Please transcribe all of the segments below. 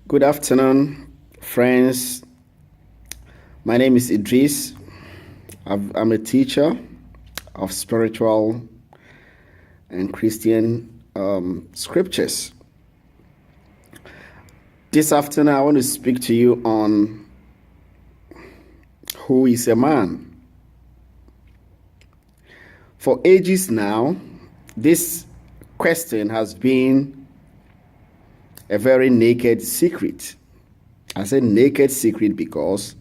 Good afternoon, friends. My name is Idris. I'm a teacher of spiritual and Christian scriptures. This afternoon, I want to speak to you on who is a man. For ages now, this question has been a very naked secret. I say naked secret because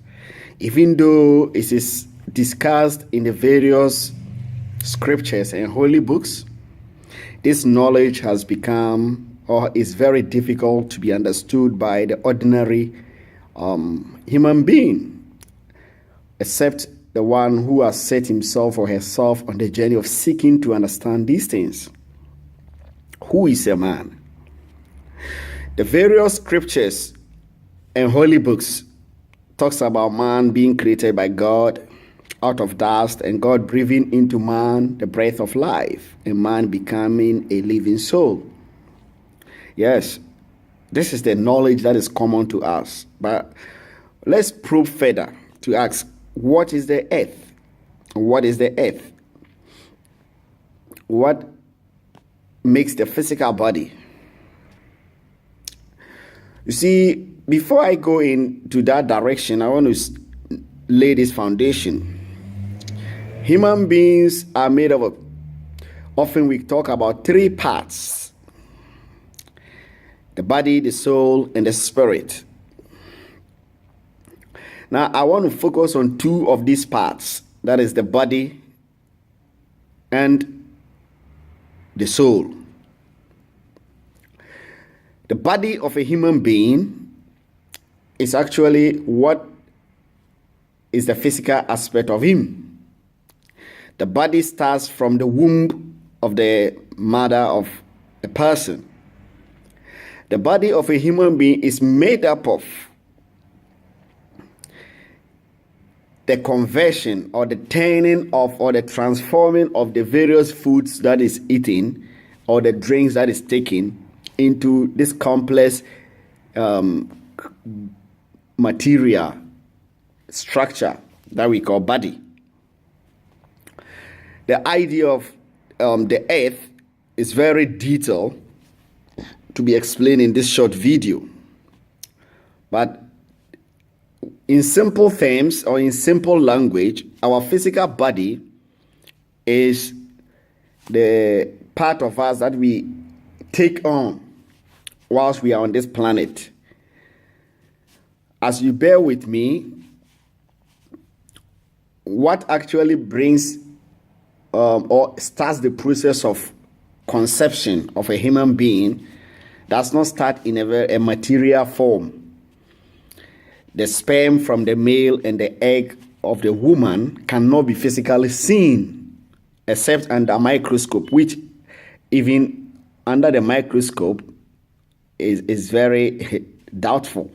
even though it is discussed in the various scriptures and holy books, this knowledge has become or is very difficult to be understood by the ordinary human being, except the one who has set himself or herself on the journey of seeking to understand these things. Who is a man? The various scriptures and holy books talks about man being created by God out of dust and God breathing into man the breath of life and man becoming a living soul. Yes, this is the knowledge that is common to us. But let's probe further to ask, what is the earth? What is the earth? What makes the physical body? You see, before I go into that direction, I want to lay this foundation. Human beings are made of, often we talk about three parts: the body, the soul, and the spirit. Now, I want to focus on two of these parts, that is the body and the soul. The body of a human being is actually what is the physical aspect of him. The body starts from the womb of the mother of a person. The body of a human being is made up of the conversion or the turning of or the transforming of the various foods that is eaten or the drinks that is taken into this complex material structure that we call body. The idea of the earth is very detailed to be explained in this short video. But in simple terms or in simple language, our physical body is the part of us that we take on whilst we are on this planet. As you bear with me, what actually brings or starts the process of conception of a human being does not start in a material form. The sperm from the male and the egg of the woman cannot be physically seen except under a microscope, which even under the microscope is very doubtful.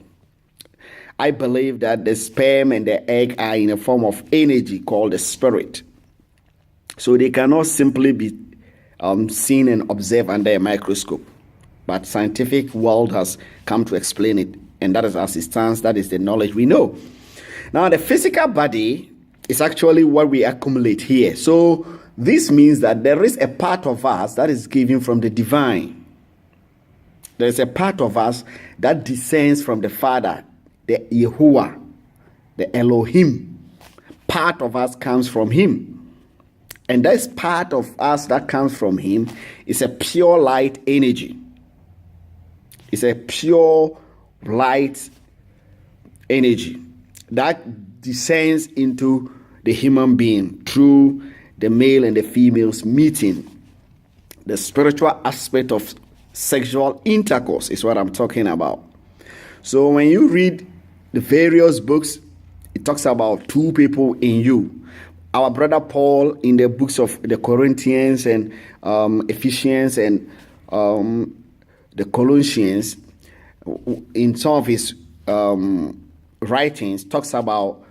I believe that the sperm and the egg are in a form of energy called the spirit. So they cannot simply be seen and observed under a microscope. But scientific world has come to explain it. And that is as it stands, that is the knowledge we know. Now, the physical body is actually what we accumulate here. So this means that there is a part of us that is given from the divine. There is a part of us that descends from the Father, the Yahuwah, the Elohim. Part of us comes from him. And this part of us that comes from him is a pure light energy. It's a pure light energy that descends into the human being through the male and the female's meeting. The spiritual aspect of sexual intercourse is what I'm talking about. So when you read the various books, it talks about two people in you. Our brother Paul in the books of the Corinthians and Ephesians and the Colossians, in some of his writings, talks about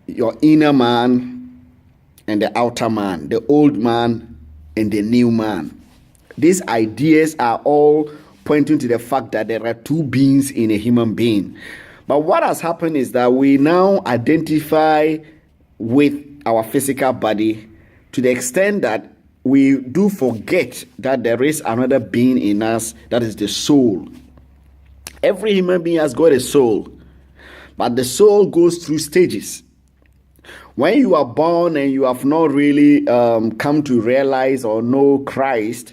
your inner man and the outer man, the old man and the new man. These ideas are all pointing to the fact that there are two beings in a human being. But what has happened is that we now identify with our physical body to the extent that we do forget that there is another being in us, that is the soul. Every human being has got a soul, but the soul goes through stages. When you are born and you have not really come to realize or know Christ,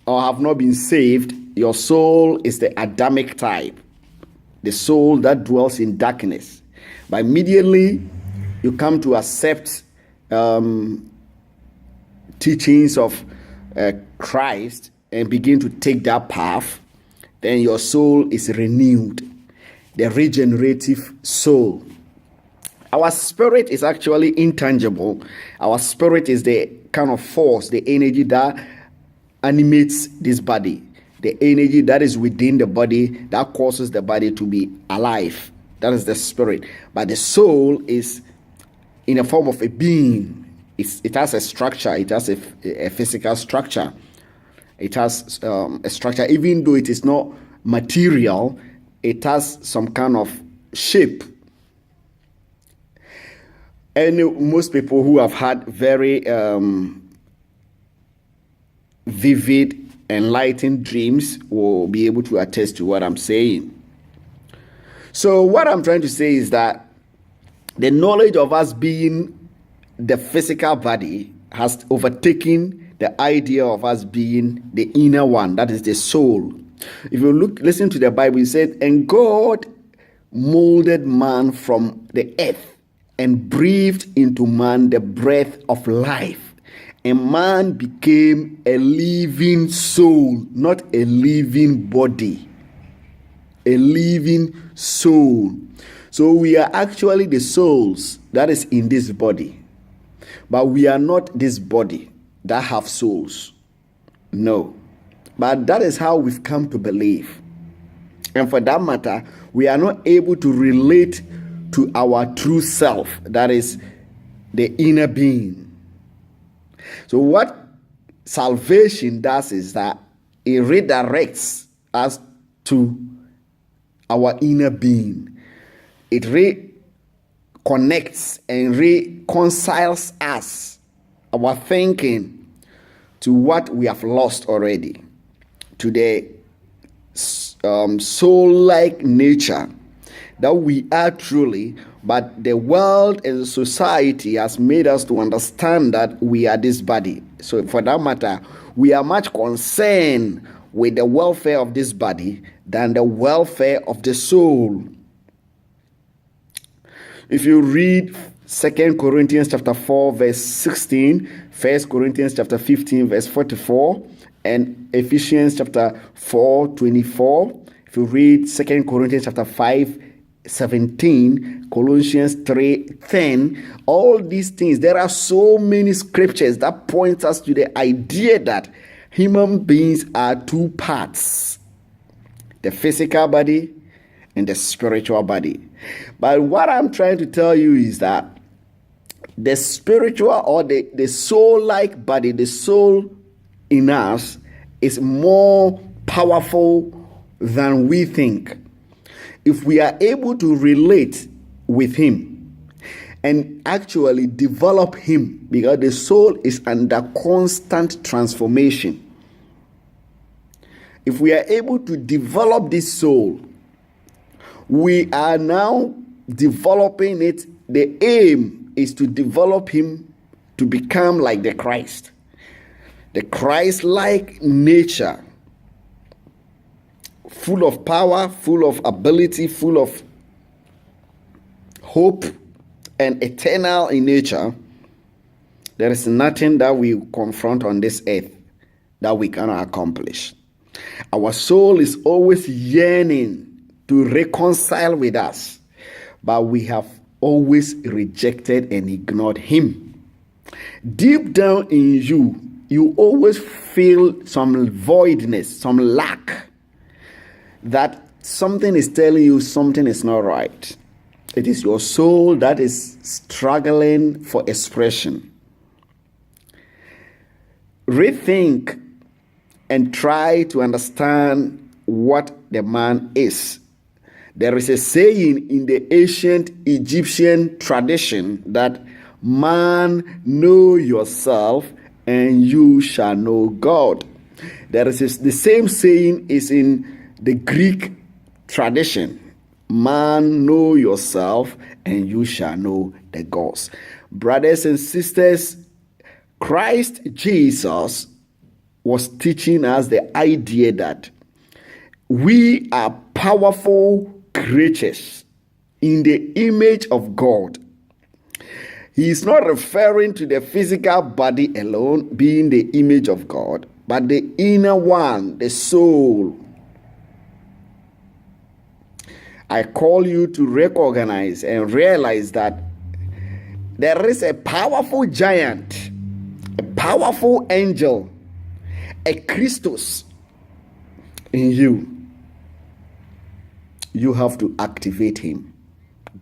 or have not been saved, your soul is the Adamic type, the soul that dwells in darkness. But immediately you come to accept teachings of Christ and begin to take that path, then your soul is renewed, the regenerative soul. Our spirit is actually intangible. Our spirit is the kind of force, the energy that animates this body, the energy that is within the body that causes the body to be alive. That is the spirit. But the soul is in a form of a being. It has a structure. It has a physical structure. It has a structure. Even though it is not material, it has some kind of shape. And most people who have had very vivid, enlightened dreams will be able to attest to what I'm saying. So what I'm trying to say is that the knowledge of us being the physical body has overtaken the idea of us being the inner one, that is the soul. If you listen to the Bible, it said, and God molded man from the earth and breathed into man the breath of life. And man became a living soul, not a living body. A living soul. So we are actually the souls that is in this body. But we are not this body that have souls. No. But that is how we've come to believe. And for that matter, we are not able to relate to our true self, that is the inner being. So what salvation does is that it redirects us to our inner being. It reconnects and reconciles us, our thinking, to what we have lost already, to the soul-like nature that we are truly, but the world and society has made us to understand that we are this body. So for that matter, we are much concerned with the welfare of this body than the welfare of the soul. If you read 2 Corinthians chapter 4 verse 16, 1 Corinthians chapter 15 verse 44, and Ephesians chapter 4 24, if you read 2 Corinthians chapter 5 17, Colossians 3:10, all these things, there are so many scriptures that point us to the idea that human beings are two parts, the physical body and the spiritual body. But what I'm trying to tell you is that the spiritual or the soul-like body, the soul in us, is more powerful than we think. If we are able to relate with him and actually develop him, because the soul is under constant transformation. If we are able to develop this soul, we are now developing it. The aim is to develop him to become like the Christ. The Christ-like nature, full of power, full of ability, full of hope, and eternal in nature. There is nothing that we confront on this earth that we cannot accomplish. Our soul is always yearning to reconcile with us, but we have always rejected and ignored him. Deep down in you, you always feel some voidness, some lack, that something is telling you something is not right. It is your soul that is struggling for expression. Rethink and try to understand what the man is. There is a saying in the ancient Egyptian tradition that man, know yourself and you shall know God. The same saying is in the Greek tradition. Man, know yourself and you shall know the gods. Brothers and sisters, Christ Jesus was teaching us the idea that we are powerful creatures in the image of God. He is not referring to the physical body alone being the image of God, but the inner one, the soul. I call you to recognize and realize that there is a powerful giant, a powerful angel, a Christus in you. You have to activate him.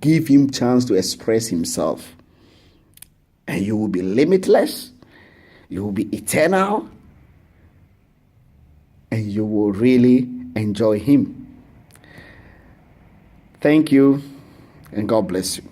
Give him chance to express himself. And you will be limitless. You will be eternal. And you will really enjoy him. Thank you, and God bless you.